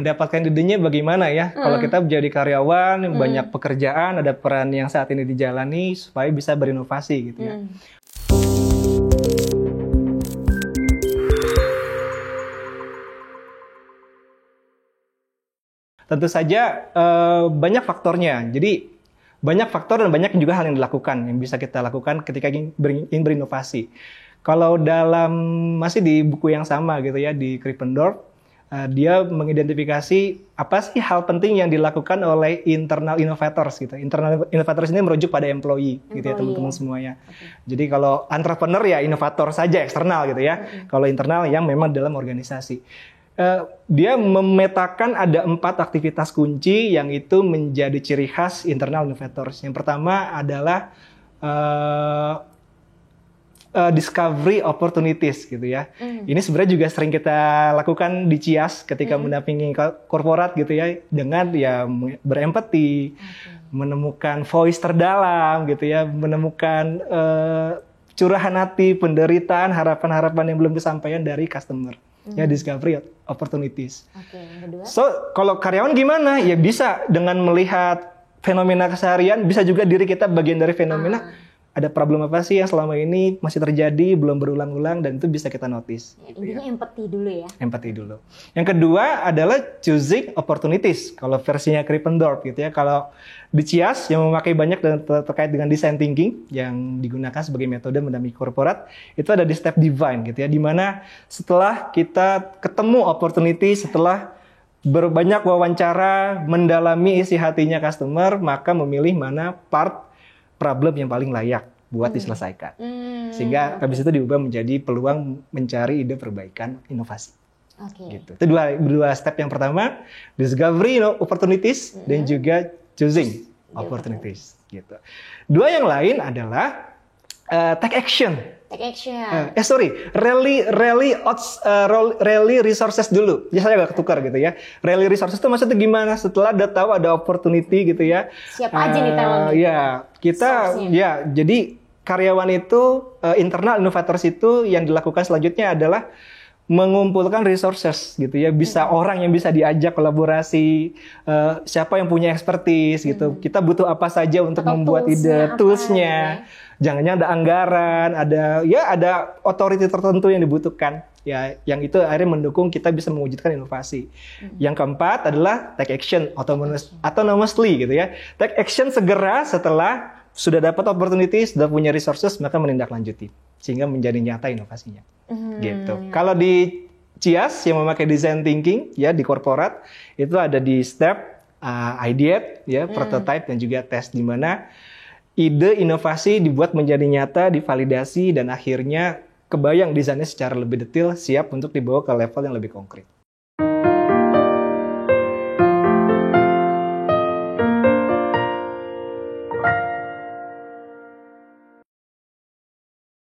mendapatkan idenya bagaimana ya? Kalau kita menjadi karyawan, banyak pekerjaan, ada peran yang saat ini dijalani supaya bisa berinovasi gitu ya. Tentu saja banyak faktornya. Jadi banyak faktor dan banyak juga hal yang dilakukan yang bisa kita lakukan ketika ingin berinovasi. Kalau masih di buku yang sama gitu ya, di Krippendorff, dia mengidentifikasi apa sih hal penting yang dilakukan oleh internal innovators gitu. Internal innovators ini merujuk pada employee gitu ya teman-teman semuanya. Jadi kalau entrepreneur ya inovator saja eksternal gitu ya. Kalau internal yang memang dalam organisasi. Dia memetakan ada 4 aktivitas kunci yang itu menjadi ciri khas internal innovators. Yang pertama adalah discovery opportunities gitu ya. Ini sebenarnya juga sering kita lakukan di Cias ketika mendampingi korporat gitu ya, dengan ya berempati, menemukan voice terdalam gitu ya, menemukan curahan hati, penderitaan, harapan-harapan yang belum disampaikan dari customer. Ya, discovery opportunities. Yang kedua? So, kalau karyawan gimana? Ya bisa dengan melihat fenomena keseharian, bisa juga diri kita bagian dari fenomena. Ada problem apa sih yang selama ini masih terjadi, belum berulang-ulang, dan itu bisa kita notice. Ya, intinya empati dulu ya. Empati dulu. Yang kedua adalah choosing opportunities. Kalau versinya Krippendorff gitu ya. Kalau di Cias yang memakai banyak dan terkait dengan design thinking yang digunakan sebagai metode mendampingi korporat, itu ada di step divine gitu ya. Dimana setelah kita ketemu opportunity, setelah berbanyak wawancara, mendalami isi hatinya customer, maka memilih mana part problem yang paling layak buat diselesaikan. Sehingga habis itu diubah menjadi peluang mencari ide perbaikan inovasi. Gitu. Itu dua step yang pertama, discovery opportunities dan juga choosing opportunities. Gitu. Dua yang lain adalah take action. Rally resources dulu. Ya saya agak ketukar gitu ya. Rally resources itu maksudnya gimana? Setelah udah tahu ada opportunity gitu ya. Siapa aja nih talentnya? Ya, kita ya jadi karyawan itu internal innovators itu yang dilakukan selanjutnya adalah mengumpulkan resources gitu ya, bisa orang yang bisa diajak kolaborasi, siapa yang punya expertise gitu, kita butuh apa saja untuk membuat ide, toolsnya, jangan-jangan ada anggaran, ada authority tertentu yang dibutuhkan ya, yang itu akhirnya mendukung kita bisa mewujudkan inovasi. Yang keempat adalah take action autonomously gitu ya, take action segera setelah sudah dapat opportunity, sudah punya resources, maka menindaklanjuti sehingga menjadi nyata inovasinya. Gitu. Kalau di Cias yang memakai design thinking ya di korporat itu ada di step ideate ya, prototype dan juga test, di mana ide inovasi dibuat menjadi nyata, divalidasi dan akhirnya kebayang desainnya secara lebih detail, siap untuk dibawa ke level yang lebih konkret.